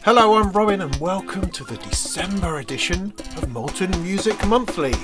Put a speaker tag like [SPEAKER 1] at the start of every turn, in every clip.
[SPEAKER 1] Hello, I'm Robin and welcome to the December edition of Molten Music Monthly.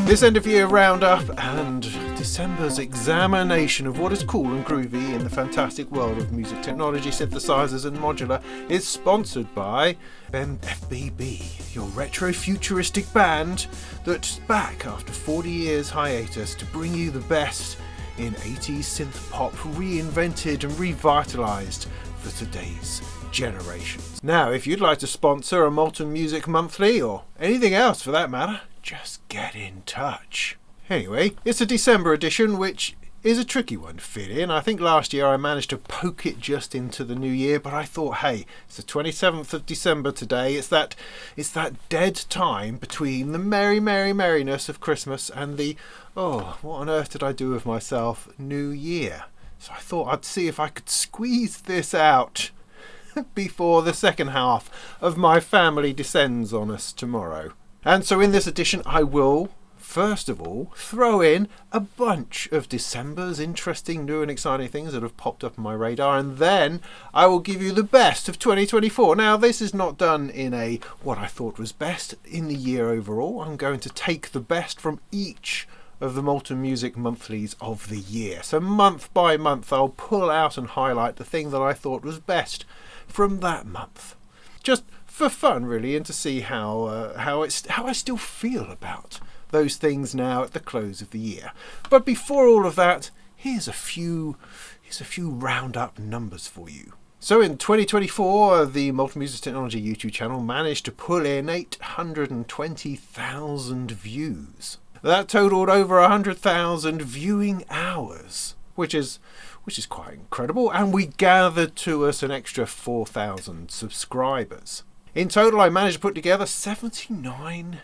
[SPEAKER 1] This end of year roundup and December's examination of what is cool and groovy in the fantastic world of music technology, synthesizers and modular is sponsored by FBB, your retro futuristic band that's back after 40 years hiatus to bring you the best in 80s synth pop reinvented and revitalized for today's generations. Now, if you'd like to sponsor a Molten Music Monthly or anything else for that matter, just get in touch. Anyway, it's a December edition, which is a tricky one to fit in. I think last year I managed to poke it just into the new year, but I thought, hey, it's the 27th of December today. It's that dead time between the merriness of Christmas and the, oh, what on earth did I do with myself, New Year. So I thought I'd see if I could squeeze this out before the second half of my family descends on us tomorrow. And so in this edition, I will, first of all, throw in a bunch of December's interesting, new and exciting things that have popped up on my radar, and then I will give you the best of 2024. Now, this is not done in a what I thought was best in the year overall. I'm going to take the best from each of the Molten Music Monthlies of the year. So month by month, I'll pull out and highlight the thing that I thought was best from that month. Just for fun, really, and to see how I still feel about those things now at the close of the year. But before all of that, here's a few roundup numbers for you. So in 2024, the Molten Music Technology YouTube channel managed to pull in 820,000 views. That totaled over 100,000 viewing hours, which is quite incredible, and we gathered to us an extra 4,000 subscribers. In total, I managed to put together 79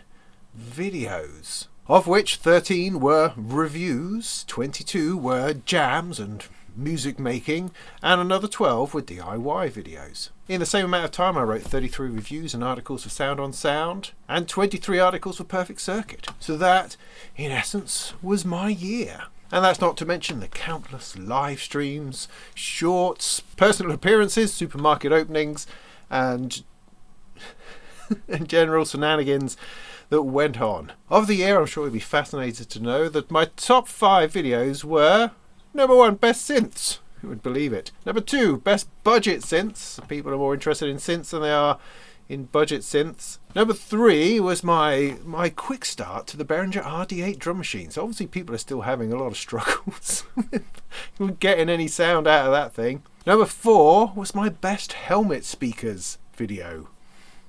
[SPEAKER 1] videos, of which 13 were reviews, 22 were jams and music making, and another 12 were DIY videos. In the same amount of time, I wrote 33 reviews and articles for Sound on Sound, and 23 articles for Perfect Circuit. So that, in essence, was my year. And that's not to mention the countless live streams, shorts, personal appearances, supermarket openings, and general shenanigans that went on. Of the year, I'm sure you'll be fascinated to know that my top 5 videos were: number 1, best synths. Who would believe it? Number 2, best budget synths. People are more interested in synths than they are in budget synths. Number 3 was my quick start to the Behringer RD8 drum machine. So obviously people are still having a lot of struggles with getting any sound out of that thing. Number 4 was my best helmet speakers video,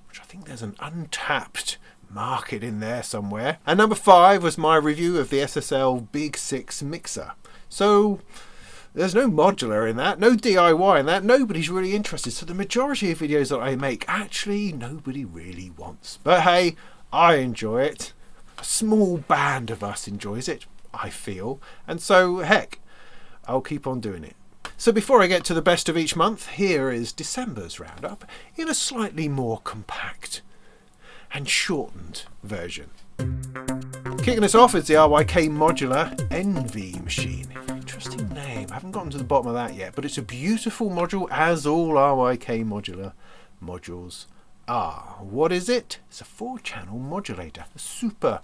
[SPEAKER 1] which I think there's an untapped market in there somewhere. And number 5 was my review of the SSL Big 6 mixer. So there's no modular in that, no DIY in that, nobody's really interested. So the majority of videos that I make, actually nobody really wants. But hey, I enjoy it. A small band of us enjoys it, I feel. And so, heck, I'll keep on doing it. So before I get to the best of each month, here is December's roundup in a slightly more compact and shortened version. Kicking us off is the RYK Modular Envy machine. Interesting name, I haven't gotten to the bottom of that yet, but it's a beautiful module, as all RYK Modular modules are. What is it? It's a 4-channel modulator, a super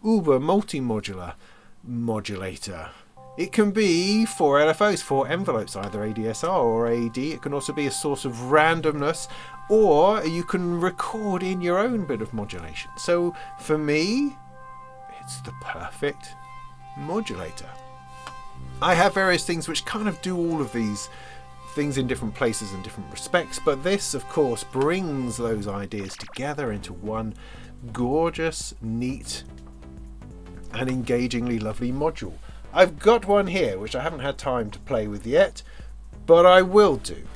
[SPEAKER 1] uber multi-modular modulator. It can be 4 LFOs, 4 envelopes, either ADSR or AD. It can also be a source of randomness, or you can record in your own bit of modulation. So for me, it's the perfect modulator. I have various things which kind of do all of these things in different places and different respects, but this, of course, brings those ideas together into one gorgeous, neat, and engagingly lovely module. I've got one here which I haven't had time to play with yet, but I will do,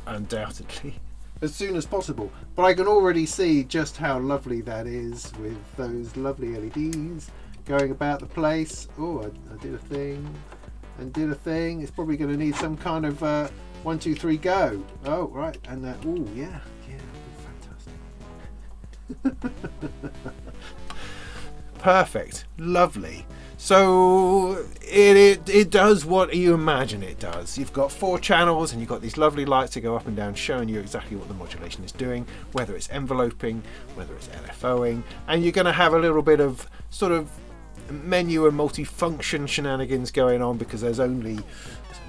[SPEAKER 1] undoubtedly, as soon as possible. But I can already see just how lovely that is with those lovely LEDs going about the place. Oh, I did a thing and did a thing. It's probably going to need some kind of 1, 2, 3, go. Oh, right. And oh, yeah, fantastic. Perfect, lovely. So it does what you imagine it does. You've got 4 channels and you've got these lovely lights that go up and down showing you exactly what the modulation is doing, whether it's enveloping, whether it's LFOing, and you're going to have a little bit of sort of menu and multi-function shenanigans going on because there's only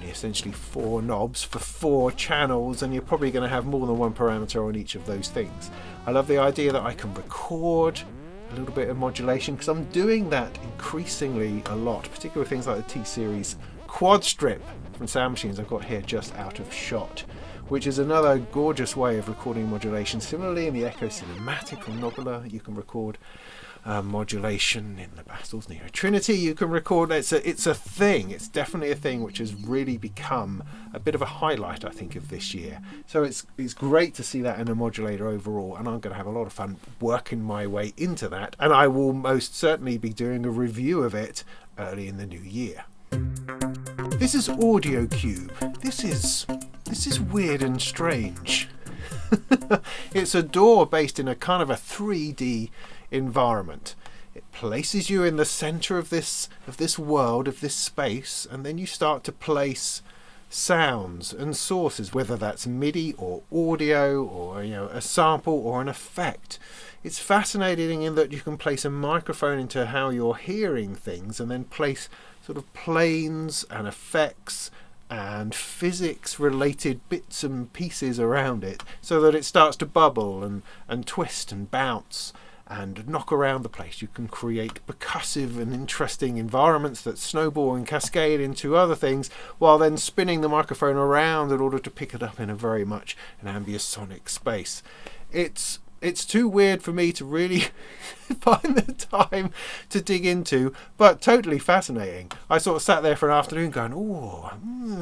[SPEAKER 1] essentially 4 knobs for 4 channels, and you're probably going to have more than one parameter on each of those things. I love the idea that I can record a little bit of modulation because I'm doing that increasingly a lot, particularly with things like the T-Series quad strip from Sound Machines I've got here just out of shot, which is another gorgeous way of recording modulation. Similarly, in the Echo Cinematic from Modular, you can record modulation. In the Bastel's Neo Trinity, you can record. It's a thing. It's definitely a thing which has really become a bit of a highlight, I think, of this year. So it's great to see that in a modulator overall, and I'm going to have a lot of fun working my way into that, and I will most certainly be doing a review of it early in the new year. This is Audiocube. This is weird and strange. It's a DAW based in a kind of a 3D environment. It places you in the center of this world, of this space, and then you start to place sounds and sources, whether that's MIDI or audio or a sample or an effect. It's fascinating in that you can place a microphone into how you're hearing things and then place sort of planes and effects and physics related bits and pieces around it so that it starts to bubble and twist and bounce and knock around the place. You can create percussive and interesting environments that snowball and cascade into other things while then spinning the microphone around in order to pick it up in a very much an ambisonic space. It's too weird for me to really find the time to dig into, but totally fascinating. I sort of sat there for an afternoon going, ooh,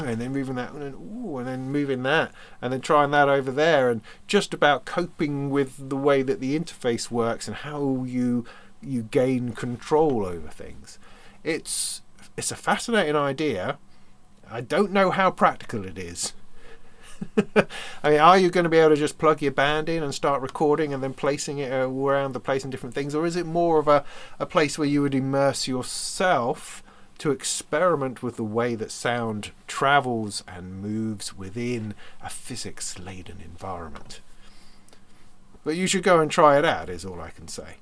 [SPEAKER 1] and then moving that, and ooh, and then moving that, and then trying that over there, and just about coping with the way that the interface works and how you gain control over things. It's a fascinating idea. I don't know how practical it is. I mean, are you going to be able to just plug your band in and start recording and then placing it around the place in different things, or is it more of a place where you would immerse yourself to experiment with the way that sound travels and moves within a physics-laden environment? But you should go and try it out, is all I can say.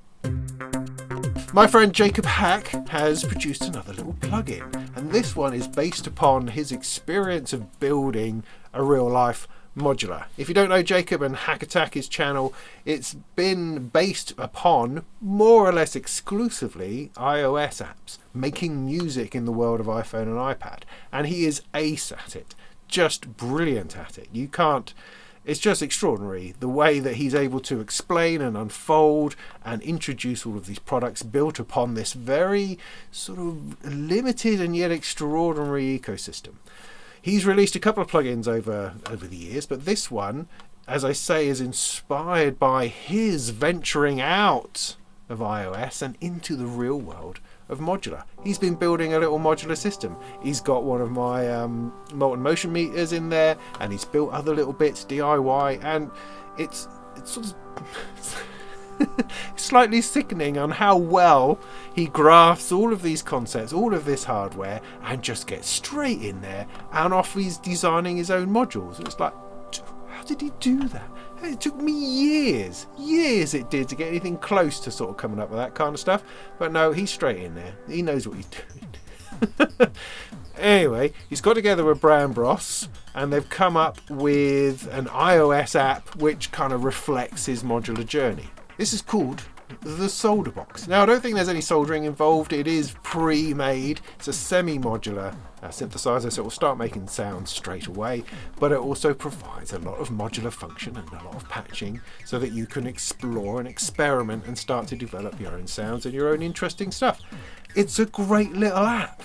[SPEAKER 1] My friend Jakob has produced another little plugin, and this one is based upon his experience of building a real-life modular. If you don't know Jakob and Hack Attack, his channel, it's been based upon more or less exclusively iOS apps, making music in the world of iPhone and iPad, and he is ace at it, just brilliant at it. It's just extraordinary the way that he's able to explain and unfold and introduce all of these products built upon this very sort of limited and yet extraordinary ecosystem. He's released a couple of plugins over the years, but this one, as I say, is inspired by his venturing out of iOS and into the real world of modular. He's been building a little modular system. He's got one of my Molten motion meters in there, and he's built other little bits DIY, and it's sort of slightly sickening on how well he grasps all of these concepts, all of this hardware, and just gets straight in there and off he's designing his own modules. It's like, how did he do that? It took me years it did to get anything close to sort of coming up with that kind of stuff. But no, he's straight in there. He knows what he's doing. Anyway, he's got together with Bram, and they've come up with an iOS app which kind of reflects his modular journey. This is called the Solderbox. Now, I don't think there's any soldering involved. It is pre-made. It's a semi-modular synthesizer, so it will start making sounds straight away, but it also provides a lot of modular function and a lot of patching so that you can explore and experiment and start to develop your own sounds and your own interesting stuff. It's a great little app.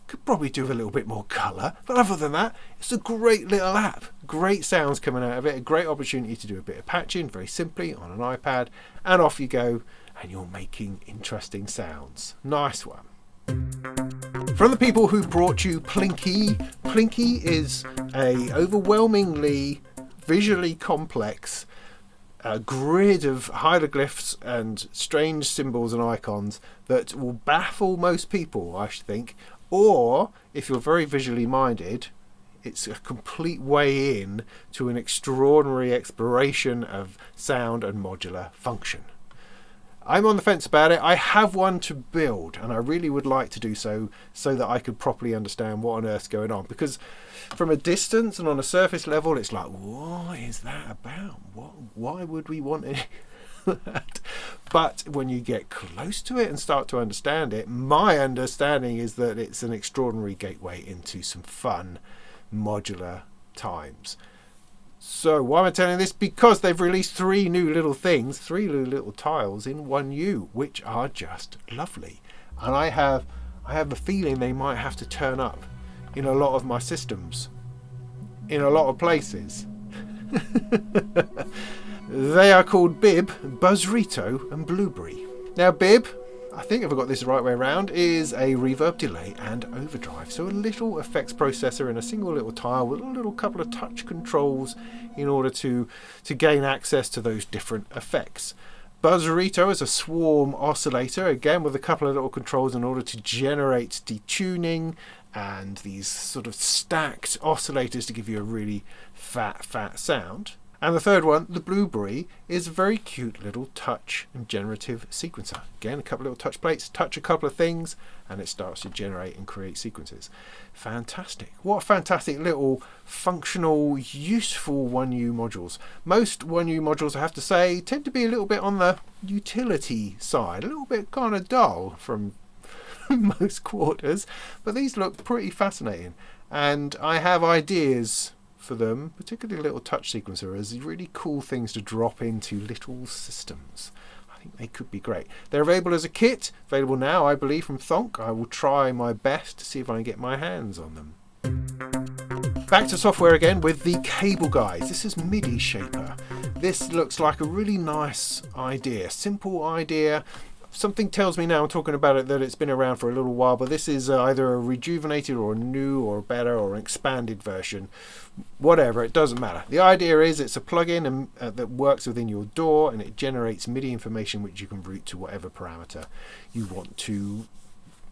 [SPEAKER 1] Could probably do a little bit more colour, but other than that, it's a great little app. Great sounds coming out of it, a great opportunity to do a bit of patching very simply on an iPad, and off you go, and you're making interesting sounds. Nice one. From the people who brought you Plinky, Plinky is a overwhelmingly visually complex a grid of hieroglyphs and strange symbols and icons that will baffle most people, I should think. Or, if you're very visually minded, it's a complete way in to an extraordinary exploration of sound and modular function. I'm on the fence about it. I have one to build, and I really would like to do so that I could properly understand what on earth's going on. Because from a distance and on a surface level, it's like, what is that about? Why would we want it? But when you get close to it and start to understand it, my understanding is that it's an extraordinary gateway into some fun modular times. So why am I telling this? Because they've released 3 new little things, 3 new little tiles in One which are just lovely. And I have a feeling they might have to turn up in a lot of my systems, in a lot of places. They are called Bib, Buzzrito and Blueberry. Now Bib, I think if I got this the right way around, is a reverb, delay and overdrive. So a little effects processor in a single little tile with a little couple of touch controls in order to gain access to those different effects. Buzzrito is a swarm oscillator, again with a couple of little controls in order to generate detuning and these sort of stacked oscillators to give you a really fat sound. And the third one, the Blueberry, is a very cute little touch and generative sequencer. Again, a couple of little touch plates, touch a couple of things, and it starts to generate and create sequences. Fantastic. What fantastic little functional, useful One modules. Most One modules, I have to say, tend to be a little bit on the utility side, a little bit kind of dull from most quarters, but these look pretty fascinating. And I have ideas for them, particularly a little touch sequencer, as really cool things to drop into little systems. I think they could be great. They're available as a kit, available now, I believe, from Thonk. I will try my best to see if I can get my hands on them. Back to software again with the Cableguys. This is Midishaper. This looks like a really nice idea, simple idea. Something tells me now, I'm talking about it, that it's been around for a little while, but this is either a rejuvenated or a new or better or an expanded version. Whatever, it doesn't matter. The idea is it's a plugin that works within your DAW, and it generates MIDI information which you can route to whatever parameter you want to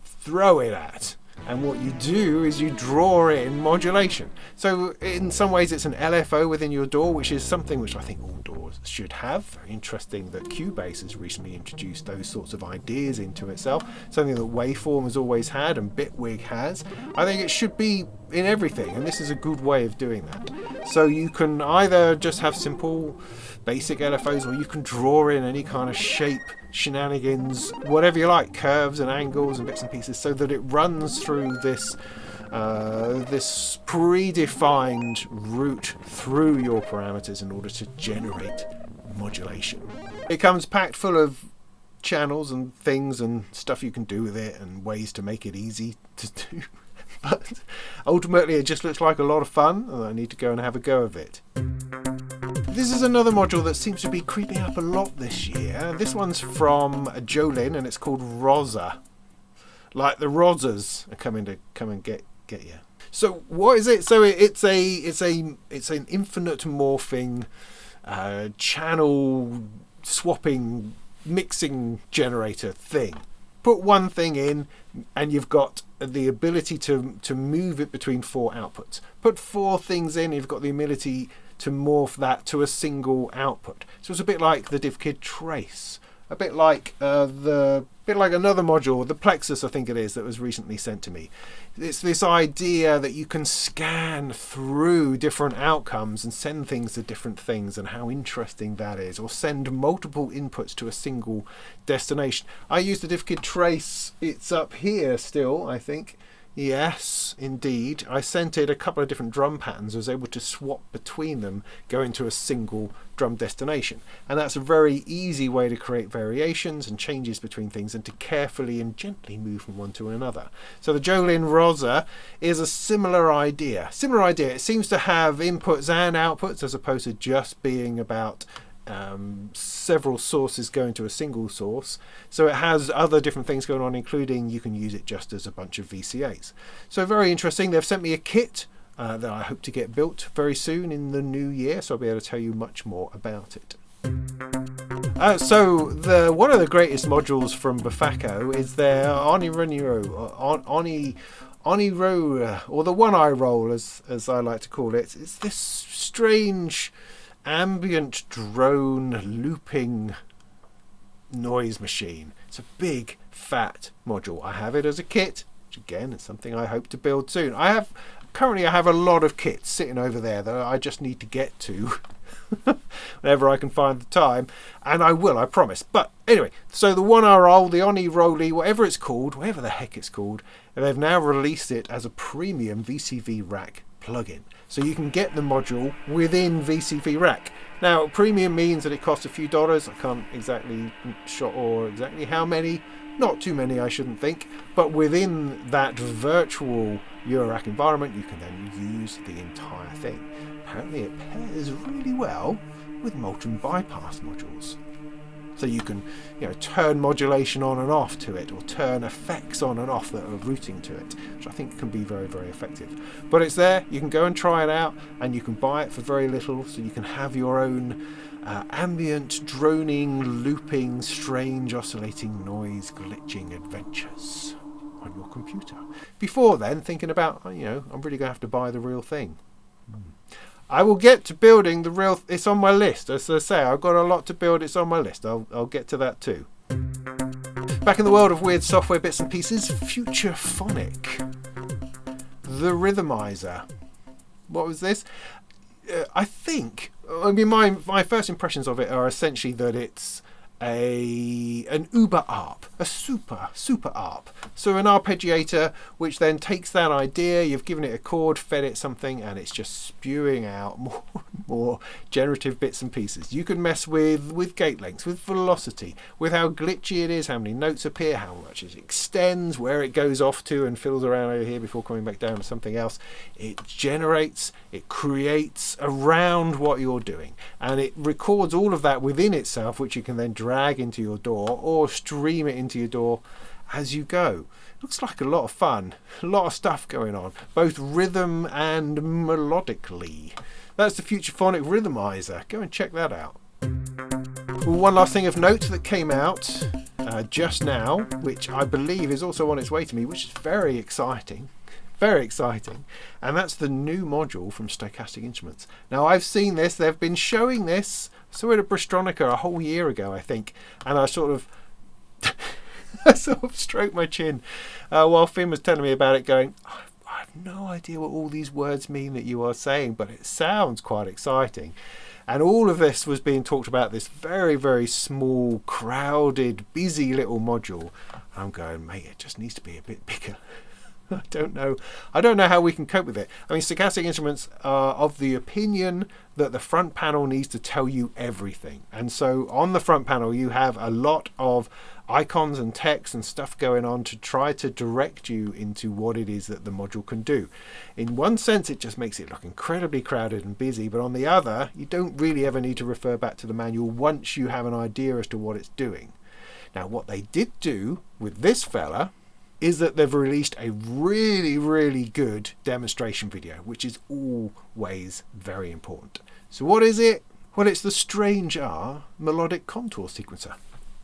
[SPEAKER 1] throw it at. And what you do is you draw in modulation. So in some ways it's an LFO within your DAW, which is something which I think all DAWs should have. Very interesting that Cubase has recently introduced those sorts of ideas into itself. Something that Waveform has always had and Bitwig has. I think it should be in everything, and this is a good way of doing that. So you can either just have simple basic LFOs, or you can draw in any kind of shape, shenanigans, whatever you like, curves and angles and bits and pieces, so that it runs through this this predefined route through your parameters in order to generate modulation. It comes packed full of channels and things and stuff you can do with it and ways to make it easy to do. But ultimately it just looks like a lot of fun, and I need to go and have a go of it. This is another module that seems to be creeping up a lot this year. This one's from Jolin, and it's called Rosa. Like the Rosas are coming and get you. So what is it? So it's an infinite morphing, channel swapping, mixing generator thing. Put one thing in, and you've got the ability to move it between 4 outputs. Put 4 things in, you've got the ability to morph that to a single output. So it's a bit like the DivKid Trace, a bit like another module, the Plexus I think it is, that was recently sent to me. It's this idea that you can scan through different outcomes and send things to different things, and how interesting that is, or send multiple inputs to a single destination. I use the DivKid Trace, it's up here still, I think. Yes, indeed. I sent it a couple of different drum patterns. I was able to swap between them, go into a single drum destination. And that's a very easy way to create variations and changes between things, and to carefully and gently move from one to another. So the Jolin Rosa is a similar idea. It seems to have inputs and outputs, as opposed to just being about several sources going to a single source. So it has other different things going on, including you can use it just as a bunch of VCAs. So very interesting. They've sent me a kit that I hope to get built very soon in the new year, so I'll be able to tell you much more about it. So one of the greatest modules from Befaco is their Oneiroi, or the Oneiroi, as I like to call it. It's this strange ambient drone looping noise machine. It's a big fat module. I have it as a kit, which again is something I hope to build soon. Currently I have a lot of kits sitting over there that I just need to get to whenever I can find the time, and I will, I promise. But anyway, so the Oneiroi, whatever the heck it's called, and they've now released it as a premium VCV rack plugin. So you can get the module within VCV rack. Now, premium means that it costs a few dollars. I can't exactly exactly how many. Not too many, I shouldn't think. But within that virtual Eurorack environment, you can then use the entire thing. Apparently it pairs really well with Molten bypass modules. So you can, turn modulation on and off to it, or turn effects on and off that are routing to it, which I think can be very, very effective. But it's there, you can go and try it out, and you can buy it for very little, so you can have your own ambient, droning, looping, strange, oscillating noise, glitching adventures on your computer. Before then, thinking about, I'm really going to have to buy the real thing. I will get to building the real. It's on my list. As I say, I've got a lot to build. It's on my list. I'll get to that too. Back in the world of weird software bits and pieces, Futurephonic, the Rhythmizer. What was this? My first impressions of it are essentially that it's an uber ARP, a super ARP. So an arpeggiator which then takes that idea, you've given it a chord, fed it something, and it's just spewing out more and more generative bits and pieces. You can mess with gate lengths, with velocity, with how glitchy it is, how many notes appear, how much it extends, where it goes off to and fiddles around over here before coming back down to something else. It generates, it creates around what you're doing, and it records all of that within itself, which you can then drag into your DAW or stream it into your DAW as you go. Looks like a lot of fun, a lot of stuff going on, both rhythm and melodically. That's the Futurephonic Rhythmizer. Go and check that out. One last thing of note that came out just now, which I believe is also on its way to me, which is very exciting. Very exciting. And that's the new module from Stochastic Instruments. Now, I've seen this. They've been showing this. I saw it at Brystronica a whole year ago, I think. And I sort of stroked my chin while Finn was telling me about it, going, I have no idea what all these words mean that you are saying, but it sounds quite exciting. And all of this was being talked about, this very, very small, crowded, busy little module. I'm going, mate, it just needs to be a bit bigger. I don't know how we can cope with it. I mean, Stochastic Instruments are of the opinion that the front panel needs to tell you everything. And so on the front panel, you have a lot of icons and text and stuff going on to try to direct you into what it is that the module can do. In one sense, it just makes it look incredibly crowded and busy, but on the other, you don't really ever need to refer back to the manual once you have an idea as to what it's doing. Now, what they did do with this fella is that they've released a really, really good demonstration video, which is always very important. So what is it? Well, it's the Strange-R melodic contour sequencer.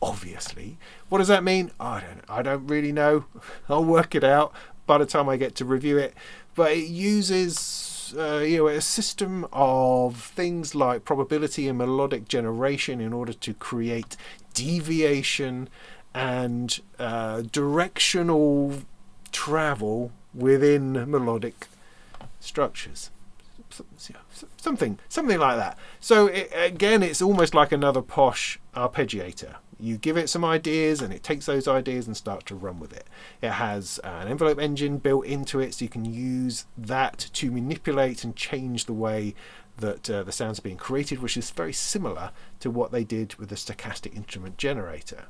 [SPEAKER 1] Obviously. What does that mean? I don't really know. I'll work it out by the time I get to review it. But it uses a system of things like probability and melodic generation in order to create deviation and directional travel within melodic structures. Something like that. So it's almost like another posh arpeggiator. You give it some ideas and it takes those ideas and starts to run with it. It has an envelope engine built into it, so you can use that to manipulate and change the way that the sounds are being created, which is very similar to what they did with the Stochastic Instrument Generator.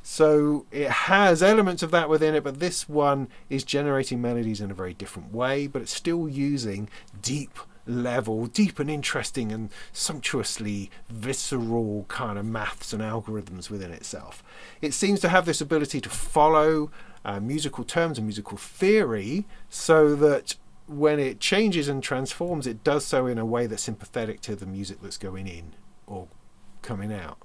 [SPEAKER 1] So it has elements of that within it, but this one is generating melodies in a very different way, but it's still using deep and interesting and sumptuously visceral kind of maths and algorithms within itself. It seems to have this ability to follow musical terms and musical theory, so that when it changes and transforms, it does so in a way that's sympathetic to the music that's going in, or coming out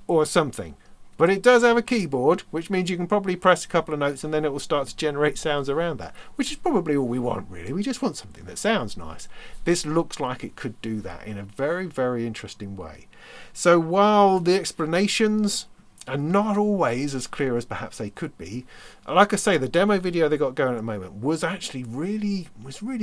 [SPEAKER 1] or something. But it does have a keyboard, which means you can probably press a couple of notes and then it will start to generate sounds around that, which is probably all we want, really. We just want something that sounds nice. This looks like it could do that in a very, very interesting way. So while the explanations are not always as clear as perhaps they could be, like I say, the demo video they got going at the moment was actually really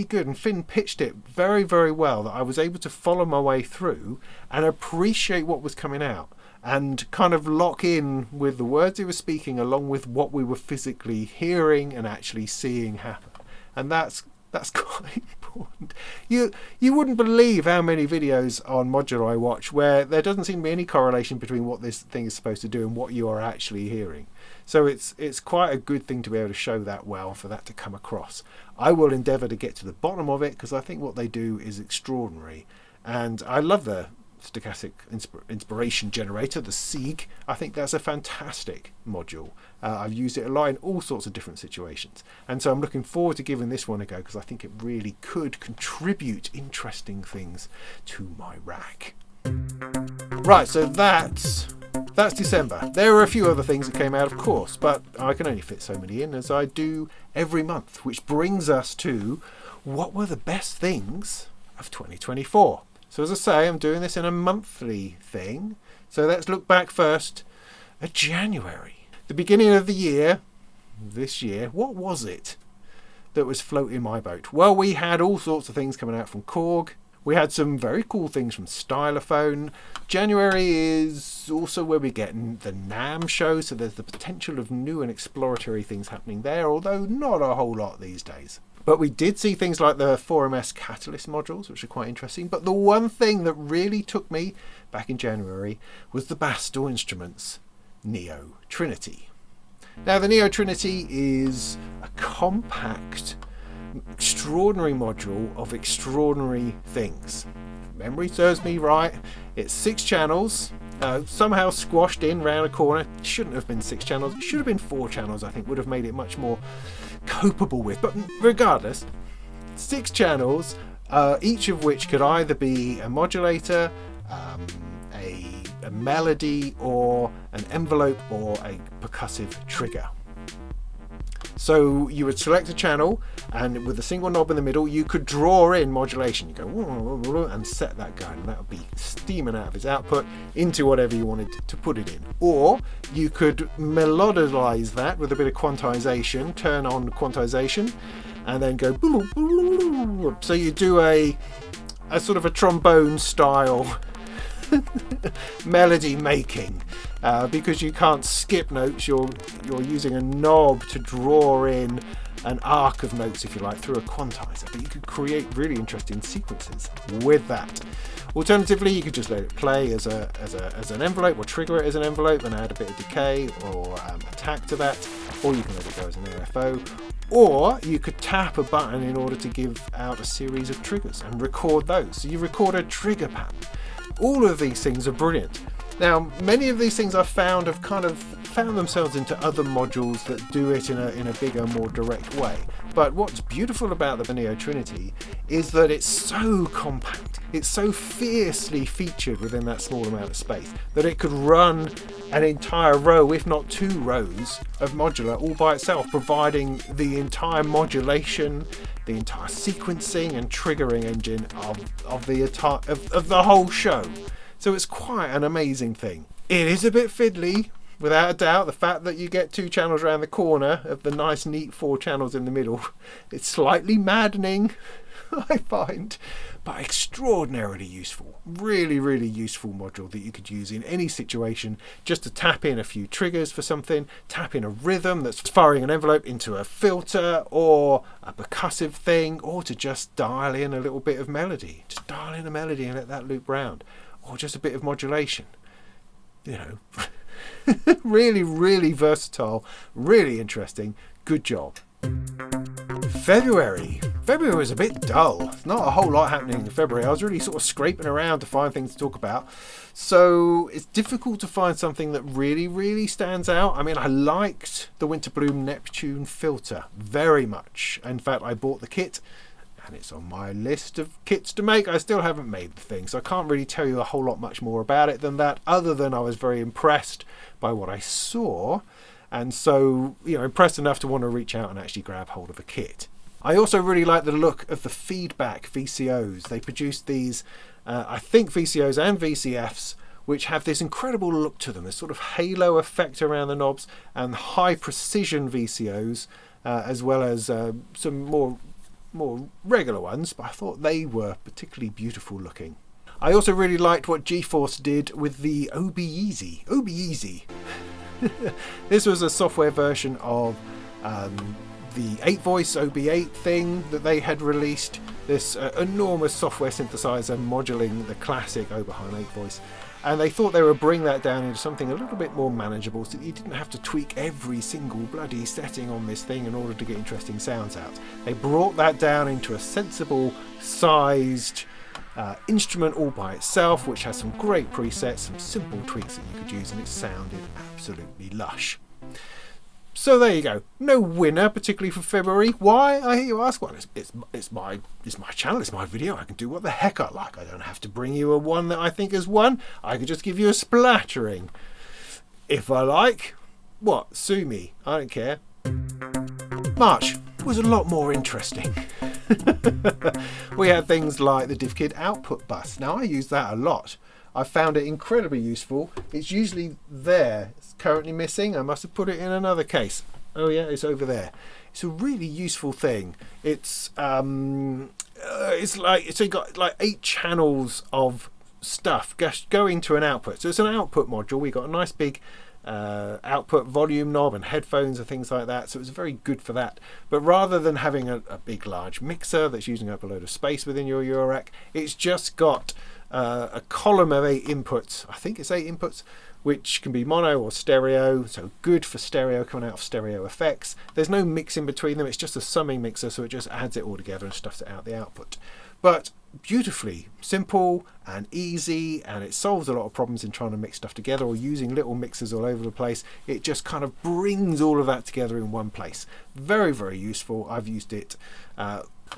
[SPEAKER 1] good, and Finn pitched it very, very well, that I was able to follow my way through and appreciate what was coming out and kind of lock in with the words he was speaking along with what we were physically hearing and actually seeing happen. And that's quite important. You wouldn't believe how many videos on Modular I watch where there doesn't seem to be any correlation between what this thing is supposed to do and what you are actually hearing. So it's quite a good thing to be able to show that well, for that to come across. I will endeavour to get to the bottom of it, because I think what they do is extraordinary. And I love the Stochastic Inspiration Generator, the SIG. I think that's a fantastic module. I've used it a lot in all sorts of different situations, and so I'm looking forward to giving this one a go, because I think it really could contribute interesting things to my rack. Right, so that's December. There were a few other things that came out, of course, but I can only fit so many in, as I do every month, which brings us to what were the best things of 2024. So as I say, I'm doing this in a monthly thing. So let's look back first at January. The beginning of the year, this year, what was it that was floating my boat? Well, we had all sorts of things coming out from Korg. We had some very cool things from Stylophone. January is also where we get the NAMM show, so there's the potential of new and exploratory things happening there, although not a whole lot these days. But we did see things like the 4MS Catalyst modules, which are quite interesting. But the one thing that really took me back in January was the Stochastic Instruments Neo Trinity. Now, the Neo Trinity is a compact, extraordinary module of extraordinary things. If memory serves me right, it's 6 channels, somehow squashed in round a corner. It shouldn't have been 6 channels. It should have been 4 channels, I think, would have made it much more copable with. But regardless, 6 channels, each of which could either be a modulator, a melody, or an envelope, or a percussive trigger. So you would select a channel, and with a single knob in the middle, you could draw in modulation. You go and set that going, and that would be steaming out of its output into whatever you wanted to put it in. Or you could melodize that with a bit of quantization, turn on quantization, and then go. So you do a sort of a trombone style melody making, because you can't skip notes. You're using a knob to draw in an arc of notes, if you like, through a quantizer, but you could create really interesting sequences with that. Alternatively, you could just let it play as an envelope, or trigger it as an envelope and add a bit of decay or attack to that, or you can let it go as an AFO, or you could tap a button in order to give out a series of triggers and record those. So you record a trigger pattern. All of these things are brilliant. Now, many of these things I've found have kind of found themselves into other modules that do it in a bigger, more direct way. But what's beautiful about the Neo Trinity is that it's so compact, it's so fiercely featured within that small amount of space, that it could run an entire row, if not 2 rows, of modular all by itself, providing the entire modulation, the entire sequencing and triggering engine of the whole show. So it's quite an amazing thing. It is a bit fiddly, without a doubt. The fact that you get 2 channels around the corner of the nice neat 4 channels in the middle, it's slightly maddening, I find, but extraordinarily useful. Really, really useful module that you could use in any situation, just to tap in a few triggers for something, tap in a rhythm that's firing an envelope into a filter, or a percussive thing, or to just dial in a little bit of melody. Just dial in a melody and let that loop round. Or just a bit of modulation. You know, really, really versatile, really interesting. Good job. February was a bit dull. Not a whole lot happening in February. I was really sort of scraping around to find things to talk about. So it's difficult to find something that really, really stands out. I mean, I liked the Winterbloom Neptune filter very much. In fact, I bought the kit and it's on my list of kits to make. I still haven't made the thing, so I can't really tell you a whole lot much more about it than that, other than I was very impressed by what I saw, and so, you know, impressed enough to want to reach out and actually grab hold of a kit. I also really like the look of the feedback VCOs. They produced these, I think VCOs and VCFs, which have this incredible look to them, this sort of halo effect around the knobs, and high precision VCOs, as well as some more regular ones, but I thought they were particularly beautiful looking. I also really liked what GeForce did with the OBeasy. This was a software version of the 8-voice OB8 thing that they had released, this enormous software synthesizer moduling the classic Oberheim 8-voice, and they thought they would bring that down into something a little bit more manageable so that you didn't have to tweak every single bloody setting on this thing in order to get interesting sounds out. They brought that down into a sensible sized instrument all by itself, which has some great presets, some simple tweaks that you could use, and it sounded absolutely lush. So there you go. No winner particularly for February. Why, I hear you ask? Well, it's my channel, it's my video. I can do what the heck I like. I don't have to bring you a one that I think is one. I could just give you a splattering. If I like, what? Sue me. I don't care. March was a lot more interesting. We had things like the DivKid output bus. Now I use that a lot. I found it incredibly useful. It's usually there. It's currently missing. I must have put it in another case. Oh yeah, it's over there. It's a really useful thing. It's like, so you got like 8 channels of stuff going to an output. So it's an output module. We got a nice big output volume knob and headphones and things like that, so it's very good for that. But rather than having a big large mixer that's using up a load of space within your Eurorack, it's just got a column of 8 inputs. I think it's 8 inputs, which can be mono or stereo, so good for stereo, coming out of stereo effects. There's no mix in between them, it's just a summing mixer, so it just adds it all together and stuffs it out the output. But beautifully simple and easy, and it solves a lot of problems in trying to mix stuff together or using little mixers all over the place. It just kind of brings all of that together in one place. Very, very useful. I've used it.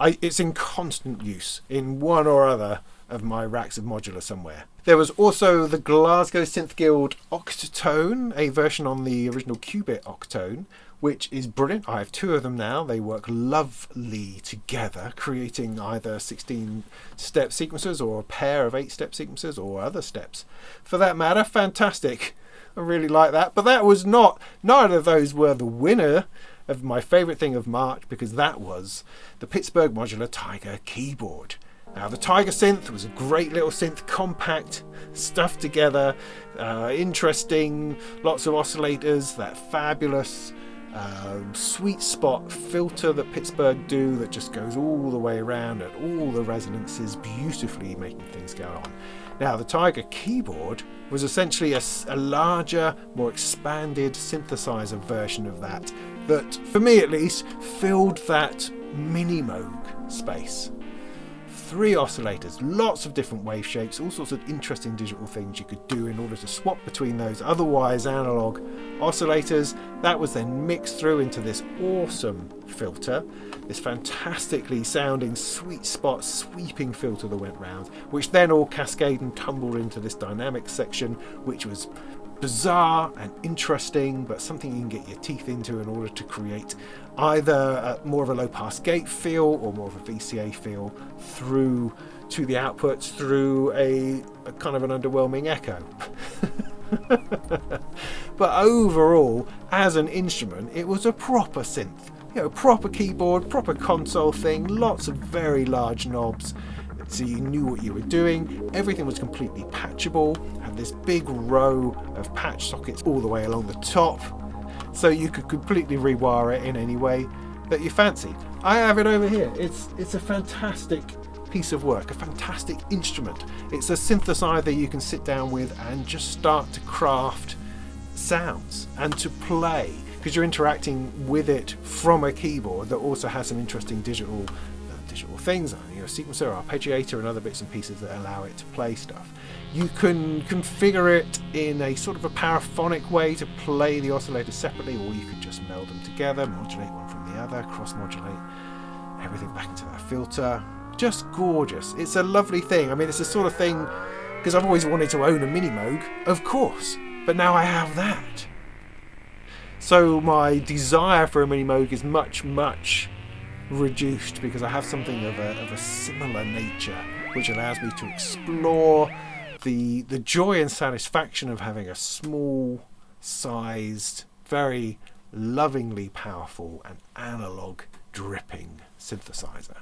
[SPEAKER 1] It's in constant use in one or other of my racks of Modular somewhere. There was also the Glasgow Synth Guild Octone, a version on the original Qubit Octone, which is brilliant. I have 2 of them now. They work lovely together, creating either 16-step sequencers or a pair of 8-step sequencers or other steps. For that matter, fantastic. I really like that. But that was neither of those were the winner of my favourite thing of March, because that was the Pittsburgh Modular Tiger keyboard. Now, the Tiger synth was a great little synth, compact, stuffed together, interesting, lots of oscillators, that fabulous sweet spot filter that Pittsburgh do that just goes all the way around at all the resonances, beautifully making things go on. Now, the Tiger keyboard was essentially a larger, more expanded synthesizer version of that, for me at least, filled that mini-Moog space. 3 oscillators, lots of different wave shapes, all sorts of interesting digital things you could do in order to swap between those otherwise analog oscillators. That was then mixed through into this awesome filter, this fantastically sounding sweet spot sweeping filter that went round, which then all cascaded and tumbled into this dynamic section, which was bizarre and interesting, but something you can get your teeth into in order to create either more of a low pass gate feel or more of a VCA feel through to the outputs through a kind of an underwhelming echo. But overall, as an instrument, it was a proper synth. You know, proper keyboard, proper console thing, lots of very large knobs, so you knew what you were doing. Everything was completely patchable, had this big row of patch sockets all the way along the top, so you could completely rewire it in any way that you fancied. I have it over here. It's a fantastic piece of work, a fantastic instrument. It's a synthesizer you can sit down with and just start to craft sounds and to play, because you're interacting with it from a keyboard that also has some interesting digital things, you know, sequencer, arpeggiator and other bits and pieces that allow it to play stuff. You can configure it in a sort of a paraphonic way to play the oscillators separately, or you could just meld them together, modulate one from the other, cross-modulate. everything back into that filter. Just gorgeous. It's a lovely thing. I mean, it's the sort of thing, because I've always wanted to own a Mini Moog, of course, but now I have that. So my desire for a Mini Moog is much, much reduced, because I have something of a similar nature, which allows me to explore the joy and satisfaction of having a small sized, very lovingly powerful and analog dripping synthesizer.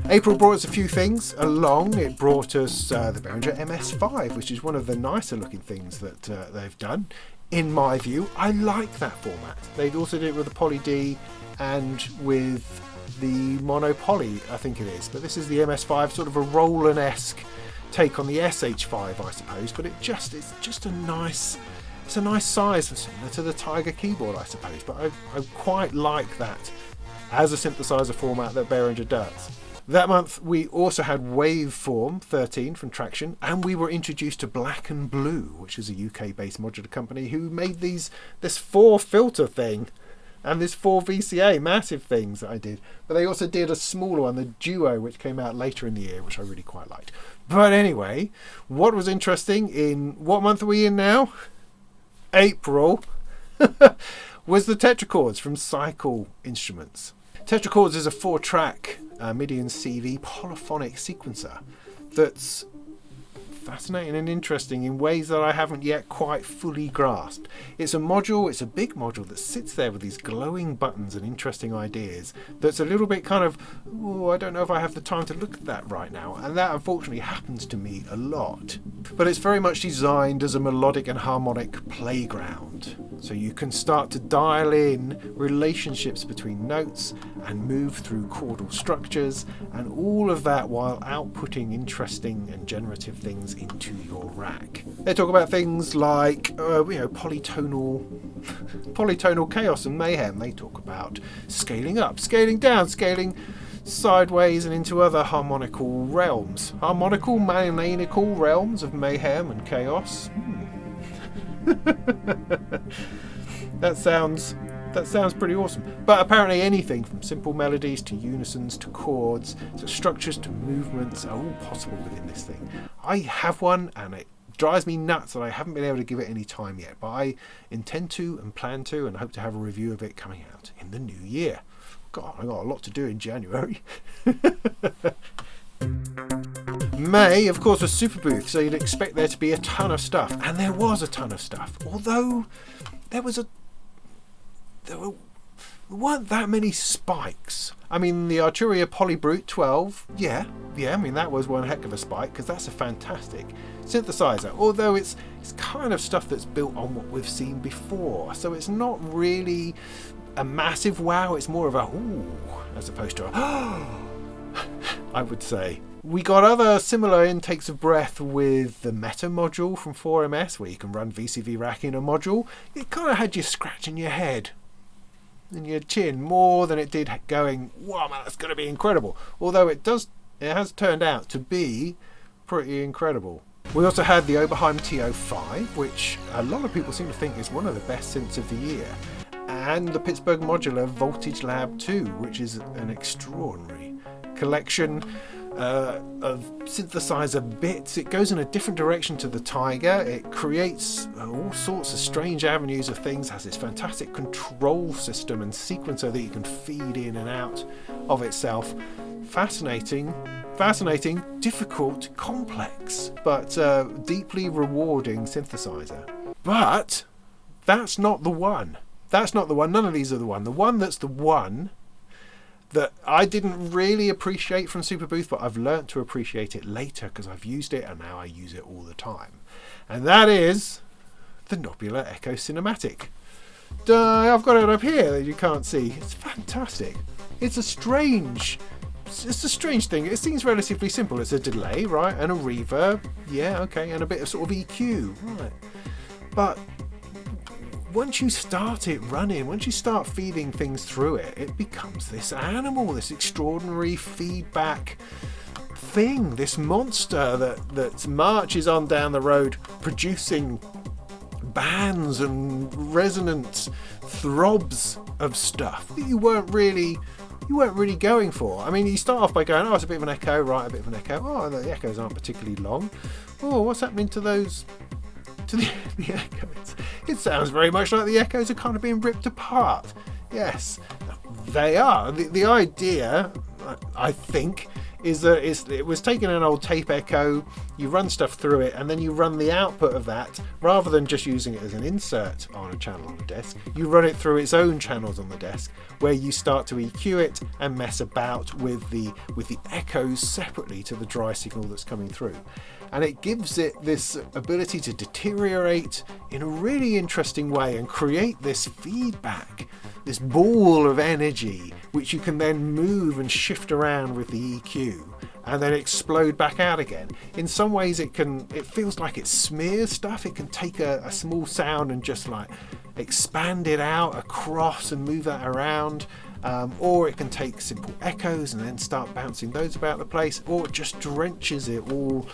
[SPEAKER 1] April brought us a few things along. It brought us the Behringer MS5, which is one of the nicer looking things that they've done. In my view, I like that format. They'd also did it with the Poly D and with the Mono Poly, I think it is. But this is the MS5, sort of a Roland-esque take on the SH5, I suppose. But it's just a nice size, similar to the Tiger keyboard, I suppose. But I quite like that as a synthesizer format that Behringer does. That month we also had Waveform 13 from Traction, and we were introduced to Black and Blue, which is a UK-based modular company who made this 4 filter thing and this 4 VCA massive things that I did. But they also did a smaller one, the Duo, which came out later in the year, which I really quite liked. But anyway, what was interesting in, what month are we in now? April. Was the Tetrachords from Cycle Instruments. Tetrachords is a 4-track MIDI and CV polyphonic sequencer that's fascinating and interesting in ways that I haven't yet quite fully grasped. It's a module, it's a big module that sits there with these glowing buttons and interesting ideas that's a little bit kind of, oh, I don't know if I have the time to look at that right now, and that unfortunately happens to me a lot. But it's very much designed as a melodic and harmonic playground, so you can start to dial in relationships between notes and move through chordal structures, and all of that while outputting interesting and generative things into your rack. They talk about things like polytonal chaos and mayhem. They talk about scaling up, scaling down, scaling sideways and into other harmonical realms. Harmonical, maniacal realms of mayhem and chaos. That sounds pretty awesome. But apparently anything from simple melodies to unisons to chords to structures to movements are all possible within this thing. I have one and it drives me nuts that I haven't been able to give it any time yet, but I intend to and plan to and hope to have a review of it coming out in the new year. God, I got a lot to do in January. May, of course, was Super Booth, so you'd expect there to be a ton of stuff, and there was a ton of stuff, although there weren't that many spikes. I mean, the Arturia Polybrute 12, yeah, I mean, that was one heck of a spike, because that's a fantastic synthesizer, although it's kind of stuff that's built on what we've seen before, so it's not really a massive wow, it's more of a ooh, as opposed to a I would say. We got other similar intakes of breath with the Meta module from 4MS, where you can run VCV rack in a module. It kind of had you scratching your head and your chin more than it did going, wow, man, that's going to be incredible. Although it has turned out to be pretty incredible. We also had the Oberheim TO5, which a lot of people seem to think is one of the best synths of the year, and the Pittsburgh Modular Voltage Lab 2, which is an extraordinary collection of synthesizer bits. It goes in a different direction to the Tiger. It creates all sorts of strange avenues of things, has this fantastic control system and sequencer that you can feed in and out of itself. Fascinating, difficult, complex, but deeply rewarding synthesizer. But that's not the one. None of these are the one. The one that's the one that I didn't really appreciate from Super Booth, but I've learnt to appreciate it later because I've used it and now I use it all the time. And that is the Nebula Echo Cinematic. I've got it up here that you can't see. It's fantastic. It's a strange thing. It seems relatively simple. It's a delay, right, and a reverb, yeah, okay, and a bit of sort of EQ, right. But once you start it running, once you start feeding things through it, it becomes this animal, this extraordinary feedback thing, this monster that marches on down the road, producing bands and resonant throbs of stuff that you weren't really you weren't really going for. I mean, you start off by going, oh, it's a bit of an echo, right, a bit of an echo. Oh, the echoes aren't particularly long. Oh, what's happening to those, to the echoes? It sounds very much like the echoes are kind of being ripped apart. Yes, they are. The idea, I think, is that it was taking an old tape echo, you run stuff through it, and then you run the output of that, rather than just using it as an insert on a channel on the desk, you run it through its own channels on the desk, where you start to EQ it and mess about with the echoes separately to the dry signal that's coming through. And it gives it this ability to deteriorate in a really interesting way and create this feedback, this ball of energy, which you can then move and shift around with the EQ and then explode back out again. In some ways it feels like it smears stuff. It can take a small sound and just like expand it out across and move that around. Or it can take simple echoes and then start bouncing those about the place, or it just drenches it all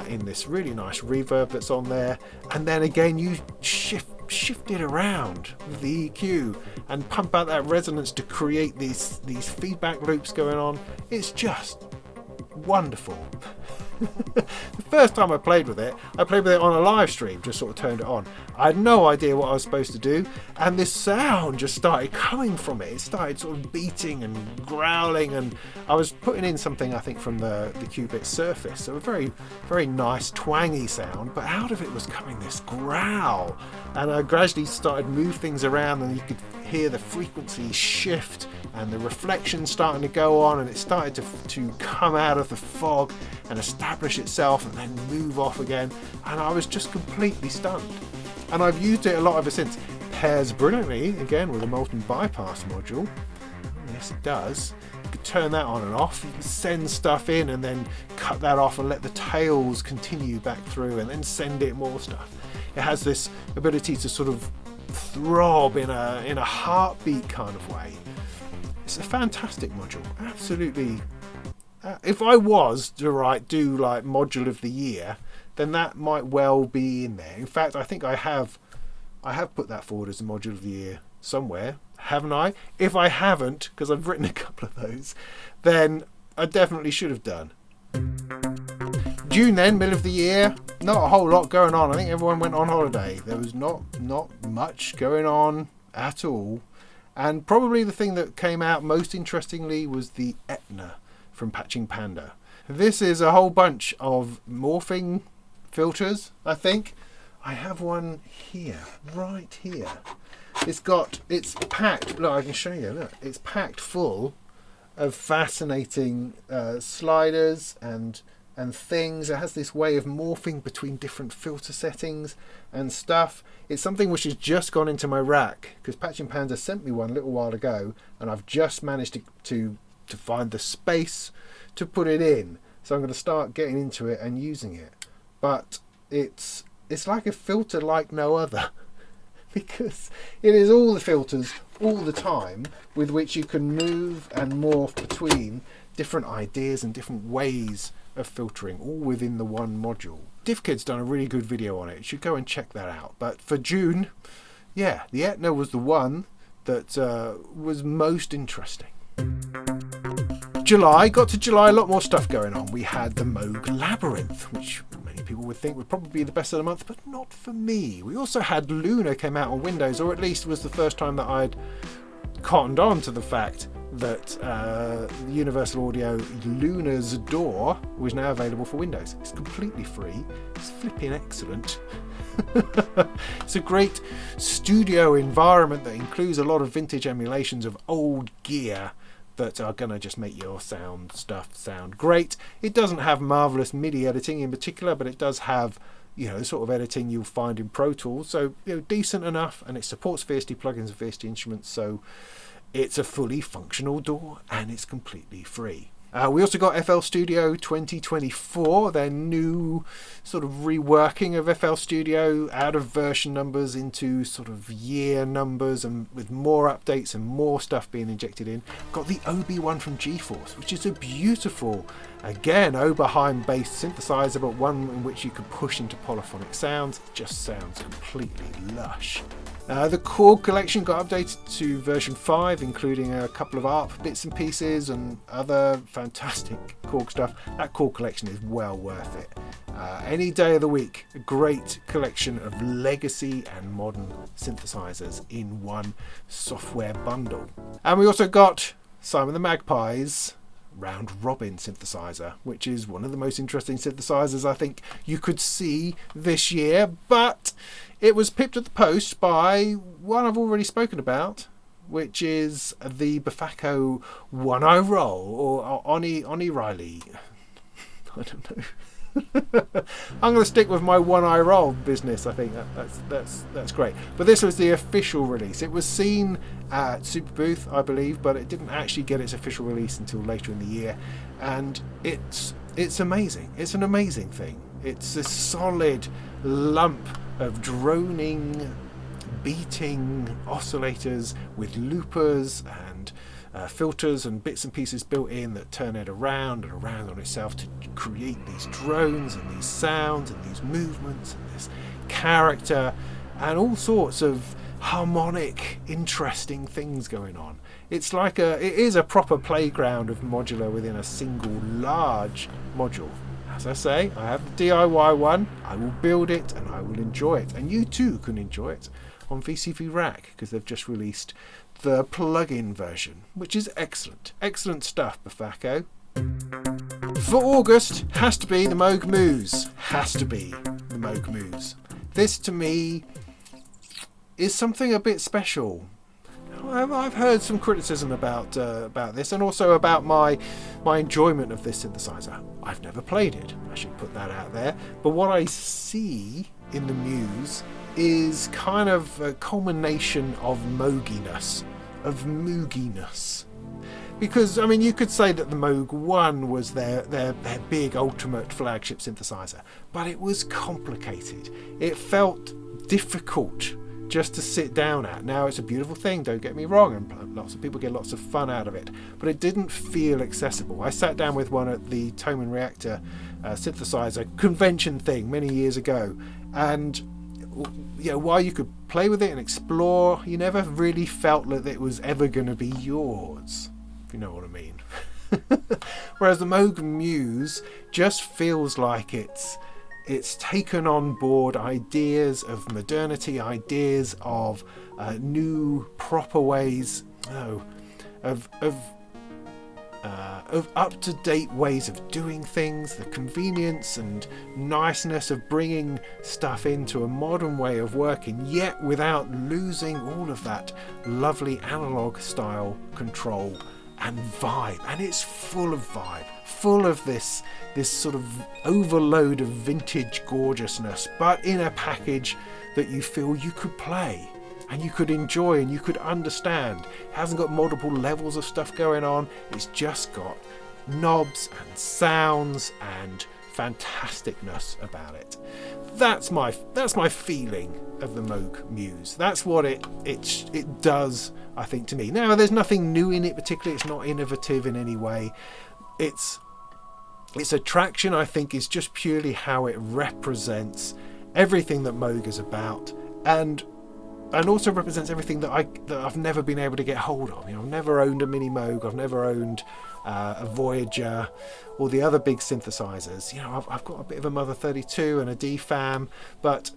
[SPEAKER 1] in this really nice reverb that's on there, and then again you shift it around with the EQ and pump out that resonance to create these feedback loops going on. It's just wonderful. The first time I played with it on a live stream, just sort of turned it on. I had no idea what I was supposed to do, and this sound just started coming from it. It started sort of beating and growling, and I was putting in something I think from the Qubit Surface, so a very, very nice twangy sound, but out of it was coming this growl, and I gradually started to move things around, and you could hear the frequency shift and the reflection starting to go on, and it started to come out of the fog and establish itself and then move off again, and I was just completely stunned. And I've used it a lot ever since. Pairs brilliantly again with a Molten bypass module. Yes, it does. You can turn that on and off. You can send stuff in and then cut that off and let the tails continue back through, and then send it more stuff. It has this ability to sort of throb in a heartbeat kind of way. It's a fantastic module, absolutely. If I was to do like module of the year, then that might well be in there. In fact, I think I have put that forward as a module of the year somewhere, haven't I? If I haven't, because I've written a couple of those, then I definitely should have done. June then, middle of the year, not a whole lot going on. I think everyone went on holiday. There was not much going on at all. And probably the thing that came out most interestingly was the Etna from Patching Panda. This is a whole bunch of morphing filters, I think. I have one here, right here. It's packed, look, I can show you, look. It's packed full of fascinating sliders and things. It has this way of morphing between different filter settings and stuff. It's something which has just gone into my rack, because Patching Panda sent me one a little while ago, and I've just managed to find the space to put it in. So I'm going to start getting into it and using it. But it's like a filter like no other, because it is all the filters all the time with which you can move and morph between different ideas and different ways of filtering, all within the one module. DivKid's done a really good video on it. You should go and check that out. But for June, yeah, the Etna was the one that was most interesting. July, got to July, a lot more stuff going on. We had the Moog Labyrinth, which many people would think would probably be the best of the month, but not for me. We also had Luna came out on Windows, or at least was the first time that I'd cottoned on to the fact that Universal Audio Luna's DAW was now available for Windows. It's completely free. It's flipping excellent. It's a great studio environment that includes a lot of vintage emulations of old gear that are going to just make your stuff sound great. It doesn't have marvelous MIDI editing in particular, but it does have, the sort of editing you'll find in Pro Tools. So, decent enough, and it supports VST plugins and VST instruments. So it's a fully functional DAW, and it's completely free. We also got FL Studio 2024, their new sort of reworking of FL Studio, out of version numbers into sort of year numbers, and with more updates and more stuff being injected in. Got the OB1 from GeForce, which is a beautiful, again, Oberheim based synthesizer, but one in which you can push into polyphonic sounds. It just sounds completely lush. The Korg collection got updated to version 5, including a couple of ARP bits and pieces and other fantastic Korg stuff. That Korg collection is well worth it. Any day of the week, a great collection of legacy and modern synthesizers in one software bundle. And we also got Simon the Magpie's Round Robin synthesizer, which is one of the most interesting synthesizers I think you could see this year, but it was pipped at the post by one I've already spoken about, which is the Befaco Oneiroi or Oneiroi. I don't know. I'm going to stick with my Oneiroi business. I think that's great. But this was the official release. It was seen at Super Booth, I believe, but it didn't actually get its official release until later in the year. And it's amazing. It's an amazing thing. It's a solid lump of droning, beating oscillators with loopers and filters and bits and pieces built in that turn it around and around on itself to create these drones and these sounds and these movements and this character and all sorts of harmonic, interesting things going on. It is a proper playground of modular within a single large module. As I say, I have the DIY one. I will build it and I will enjoy it, and you too can enjoy it on VCV Rack because they've just released the plug-in version, which is excellent stuff. Befaco. For August, has to be the Moog Muse. This to me is something a bit special. I've heard some criticism about this, and also about my enjoyment of this synthesizer. I've never played it, I should put that out there, but what I see in the Muse is kind of a culmination of mooginess. Because, I mean, you could say that the Moog 1 was their big ultimate flagship synthesizer, but it was complicated. It felt difficult just to sit down at. Now, it's a beautiful thing, don't get me wrong, and lots of people get lots of fun out of it, but it didn't feel accessible. I sat down with one at the Tone and Reactor synthesizer convention thing many years ago, and while you could play with it and explore, you never really felt that it was ever going to be yours, if you know what I mean. Whereas the Moog Muse just feels like it's taken on board ideas of modernity, ideas of new proper ways of up-to-date ways of doing things, the convenience and niceness of bringing stuff into a modern way of working, yet without losing all of that lovely analog style control and vibe. And it's full of vibe, full of this sort of overload of vintage gorgeousness, but in a package that you feel you could play and you could enjoy and you could understand. It hasn't got multiple levels of stuff going on. It's just got knobs and sounds and fantasticness about it. That's my feeling of the Moog Muse. That's what it does, I think, to me. Now, there's nothing new in it particularly. It's not innovative in any way. Its attraction, I think, is just purely how it represents everything that Moog is about, and also represents everything that I've never been able to get hold of. I've never owned a Mini Moog. I've never owned a Voyager or the other big synthesizers. I've got a bit of a Mother 32 and a DFAM, but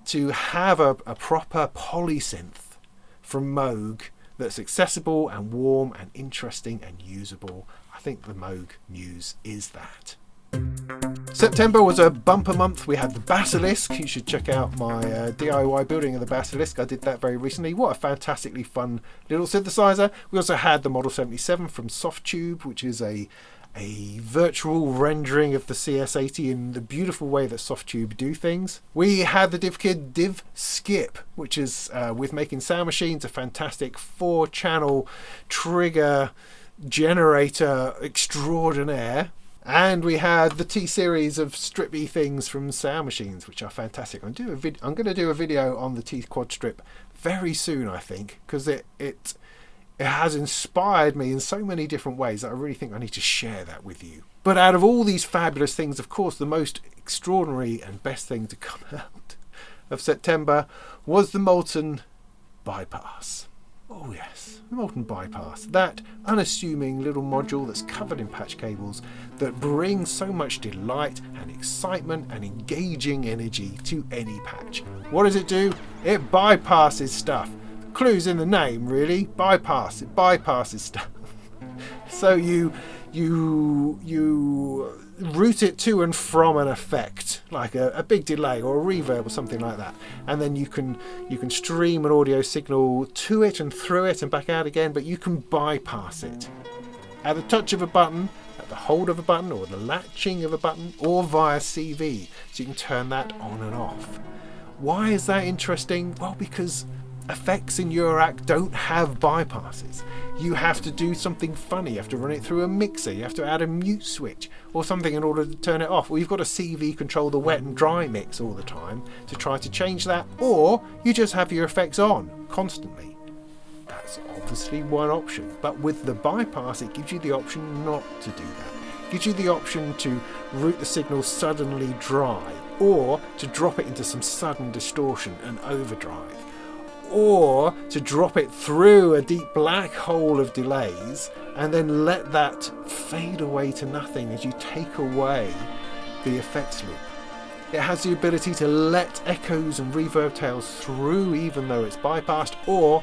[SPEAKER 1] to have a proper polysynth from Moog that's accessible and warm and interesting and usable, I think the Moog Muse is that. September was a bumper month. We had the Basilisk. You should check out my DIY building of the Basilisk. I did that very recently. What a fantastically fun little synthesizer. We also had the Model 77 from Softube, which is a virtual rendering of the CS80 in the beautiful way that Softube do things. We had the DivKid Div Skip, which is with Making Sound Machines, a fantastic 4-channel trigger generator extraordinaire. And we had the T-series of strippy things from Sound Machines, which are fantastic. I'm going to do a video on the T-Quad strip very soon, I think, because it has inspired me in so many different ways that I really think I need to share that with you. But out of all these fabulous things, of course, the most extraordinary and best thing to come out of September was the Molten Bypass. Oh yes, the Molten Bypass. That unassuming little module that's covered in patch cables that brings so much delight and excitement and engaging energy to any patch. What does it do? It bypasses stuff. Clue's in the name, really. Bypass. It bypasses stuff. So you route it to and from an effect, like a big delay or a reverb or something like that, and then you can stream an audio signal to it and through it and back out again, but you can bypass it at the touch of a button, at the hold of a button, or the latching of a button, or via CV, so you can turn that on and off. Why is that interesting? Well, because effects in Eurorack don't have bypasses. You have to do something funny. You have to run it through a mixer. You have to add a mute switch or something in order to turn it off. Or you've got a CV control the wet and dry mix all the time to try to change that. Or you just have your effects on constantly. That's obviously one option. But with the bypass, it gives you the option not to do that. It gives you the option to route the signal suddenly dry, or to drop it into some sudden distortion and overdrive, or to drop it through a deep black hole of delays and then let that fade away to nothing as you take away the effects loop. It has the ability to let echoes and reverb tails through even though it's bypassed, or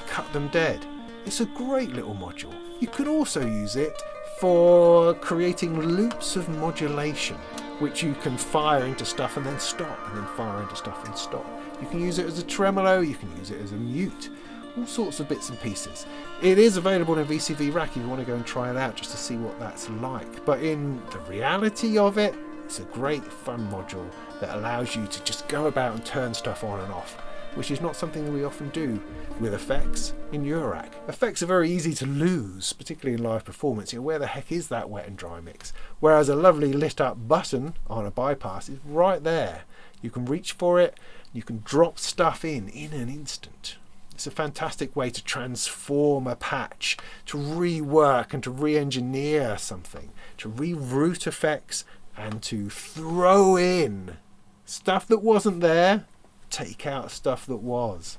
[SPEAKER 1] cut them dead. It's a great little module. You could also use it for creating loops of modulation, which you can fire into stuff and then stop, and then fire into stuff and stop. You can use it as a tremolo, you can use it as a mute, all sorts of bits and pieces. It is available in VCV Rack if you want to go and try it out just to see what that's like. But in the reality of it, it's a great fun module that allows you to just go about and turn stuff on and off, which is not something we often do with effects in Eurorack. Effects are very easy to lose, particularly in live performance. You know, where the heck is that wet and dry mix? Whereas a lovely lit up button on a bypass is right there. You can reach for it, you can drop stuff in an instant. It's a fantastic way to transform a patch, to rework and to re-engineer something, to reroute effects and to throw in stuff that wasn't there, take out stuff that was.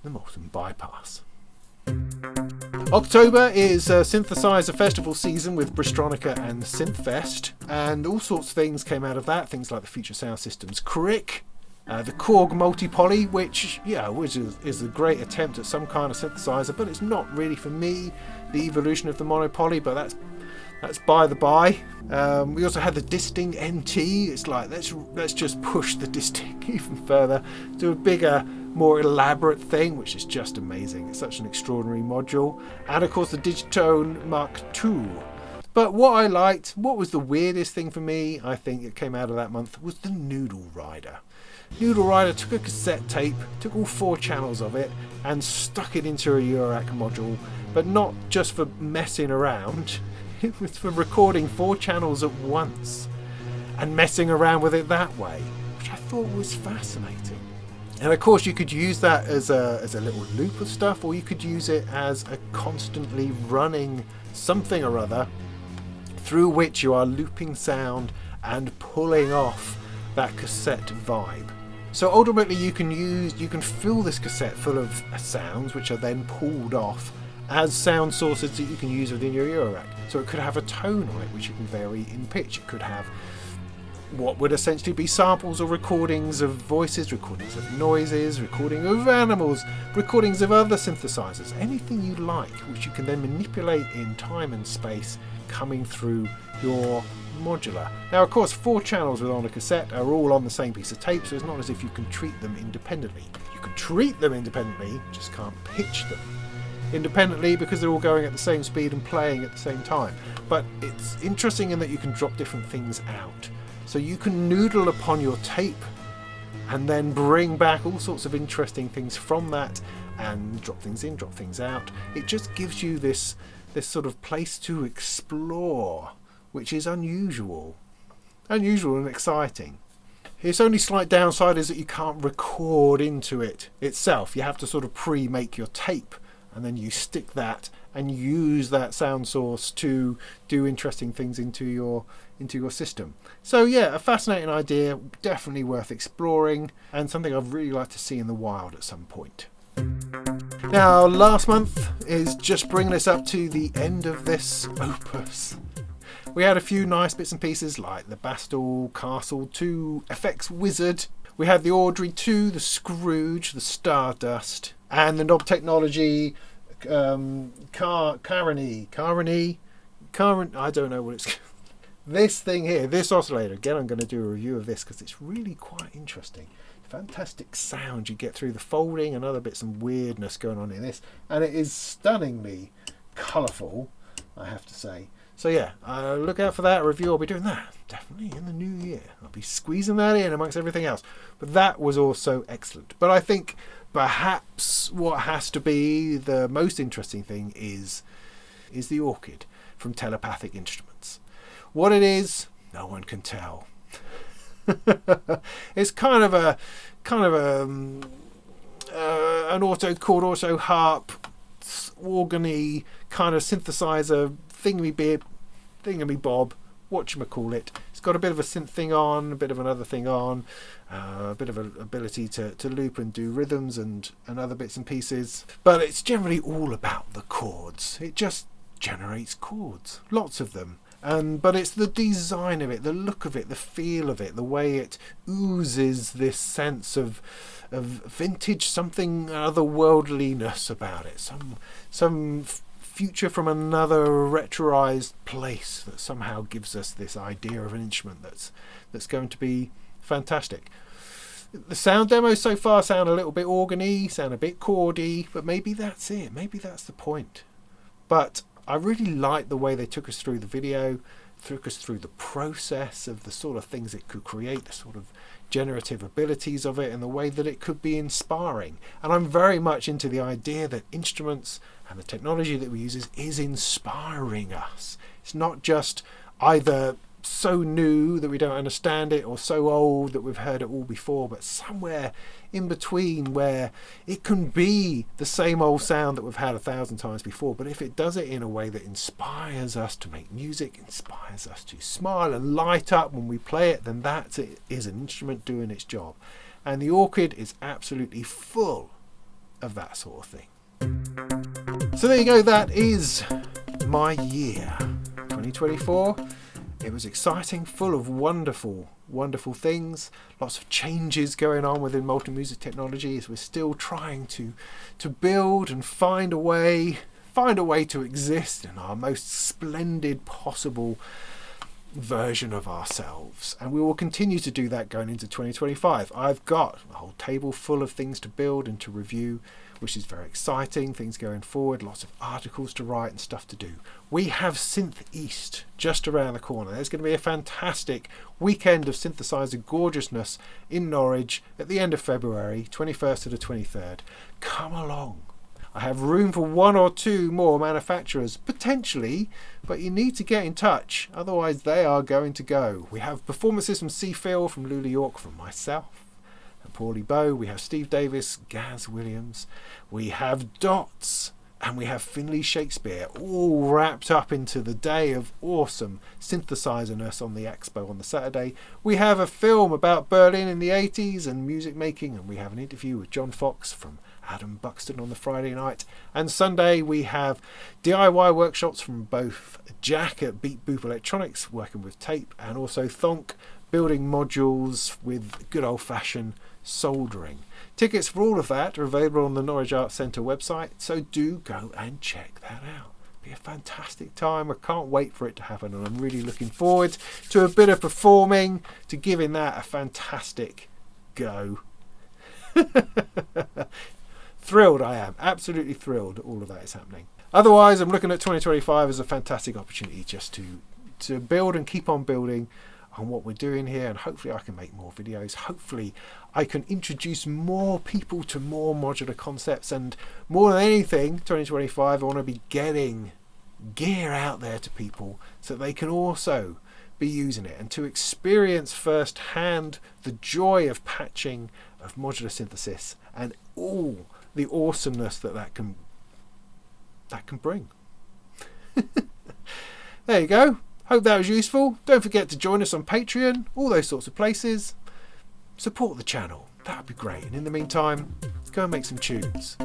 [SPEAKER 1] The Molten Bypass. October is synthesizer festival season with Bristronica and Synthfest, and all sorts of things came out of that. Things like the Future Sound Systems Crick, the Korg Multi-Poly, which is a great attempt at some kind of synthesizer, but it's not really for me. The evolution of the Monopoly, but that's by the by. We also had the Disting NT. It's like let's just push the Disting even further, do a bigger, more elaborate thing, which is just amazing. It's such an extraordinary module. And of course the Digitone Mark II. But what I liked, what was the weirdest thing for me, I think it came out of that month, was the Noodle Rider. Noodle Rider took a cassette tape, took all 4 channels of it and stuck it into a Eurorack module, but not just for messing around. It was for recording 4 channels at once and messing around with it that way, which I thought was fascinating. And of course you could use that as a little loop of stuff, or you could use it as a constantly running something or other through which you are looping sound and pulling off that cassette vibe. So ultimately you can fill this cassette full of sounds which are then pulled off as sound sources that you can use within your Eurorack. So it could have a tone on it which you can vary in pitch. It could have what would essentially be samples or recordings of voices, recordings of noises, recording of animals, recordings of other synthesizers, anything you like, which you can then manipulate in time and space coming through your modular. Now of course 4 channels on a cassette are all on the same piece of tape, so it's not as if you can treat them independently. You can treat them independently, just can't pitch them independently because they're all going at the same speed and playing at the same time. But it's interesting in that you can drop different things out. So you can noodle upon your tape and then bring back all sorts of interesting things from that and drop things in, drop things out. It just gives you this sort of place to explore, which is unusual and exciting. Its only slight downside is that you can't record into it itself. You have to sort of pre-make your tape, and then you stick that and use that sound source to do interesting things into your system. So yeah, a fascinating idea, definitely worth exploring, and something I'd really like to see in the wild at some point. Now, last month is just bringing us up to the end of this opus. We had a few nice bits and pieces like the Bastel Castle 2 FX Wizard. We had the Audrey 2, the Scrooge, the Stardust, and the Knob Technology Carony, I don't know what it's this thing here, this oscillator. Again, I'm going to do a review of this because it's really quite interesting. Fantastic sound you get through the folding and other bits and weirdness going on in this, and it is stunningly colourful, I have to say. So yeah, look out for that review. I'll be doing that definitely in the new year. I'll be squeezing that in amongst everything else. But that was also excellent. But I think perhaps what has to be the most interesting thing is the Orchid from Telepathic Instruments. What it is, no one can tell. It's kind of an auto chord, auto harp, organy kind of synthesizer thingy-bob, whatchamacallit. It's got a bit of a synth thing on, a bit of another thing on, a bit of an ability to loop and do rhythms and other bits and pieces. But it's generally all about the chords. It just generates chords, lots of them. But it's the design of it, the look of it, the feel of it, the way it oozes this sense of vintage, something otherworldliness about it, some future from another retroized place that somehow gives us this idea of an instrument that's going to be fantastic. The sound demos so far sound a little bit organy, sound a bit chordy, but maybe that's it. Maybe that's the point. But I really like the way they took us through the video, took us through the process of the sort of things it could create, the sort of generative abilities of it, and the way that it could be inspiring. And I'm very much into the idea that instruments and the technology that we use is inspiring us. It's not just either so new that we don't understand it or so old that we've heard it all before, but somewhere in between where it can be the same old sound that we've had 1,000 times before, but if it does it in a way that inspires us to make music, inspires us to smile and light up when we play it, then that is an instrument doing its job. And the Orchid is absolutely full of that sort of thing. So there you go, that is my year 2024. It was exciting, full of wonderful, wonderful things. Lots of changes going on within Molten music technology as we're still trying to build and find a way to exist in our most splendid possible version of ourselves. And we will continue to do that going into 2025. I've got a whole table full of things to build and to review, which is very exciting. Things going forward, lots of articles to write and stuff to do. We have Synth East just around the corner. There's going to be a fantastic weekend of synthesizer gorgeousness in Norwich at the end of February, 21st to the 23rd. Come along. I have room for 1 or 2 more manufacturers, potentially, but you need to get in touch, otherwise they are going to go. We have performances from Seafill, from Lula York, from myself, and Paulie Bow. We have Steve Davis, Gaz Williams. We have Dots, and we have Finley Shakespeare, all wrapped up into the day of awesome synthesizer-ness on the Expo on the Saturday. We have a film about Berlin in the 80s and music making, and we have an interview with John Fox from Adam Buxton on the Friday night. And Sunday we have DIY workshops from both Jack at Beat Boop Electronics, working with tape, and also Thonk, building modules with good old-fashioned soldering. Tickets for all of that are available on the Norwich Arts Centre website, so do go and check that out. Be a fantastic time. I can't wait for it to happen, and I'm really looking forward to a bit of performing, to giving that a fantastic go. Thrilled I am, absolutely thrilled all of that is happening. Otherwise, I'm looking at 2025 as a fantastic opportunity just to build and keep on building on what we're doing here, and hopefully I can make more videos. Hopefully I can introduce more people to more modular concepts, and more than anything, 2025 I want to be getting gear out there to people so that they can also be using it and to experience firsthand the joy of patching, of modular synthesis, and all the awesomeness that can bring. There you go. Hope that was useful. Don't forget to join us on Patreon, all those sorts of places. Support the channel. That would be great. And in the meantime, go and make some tunes.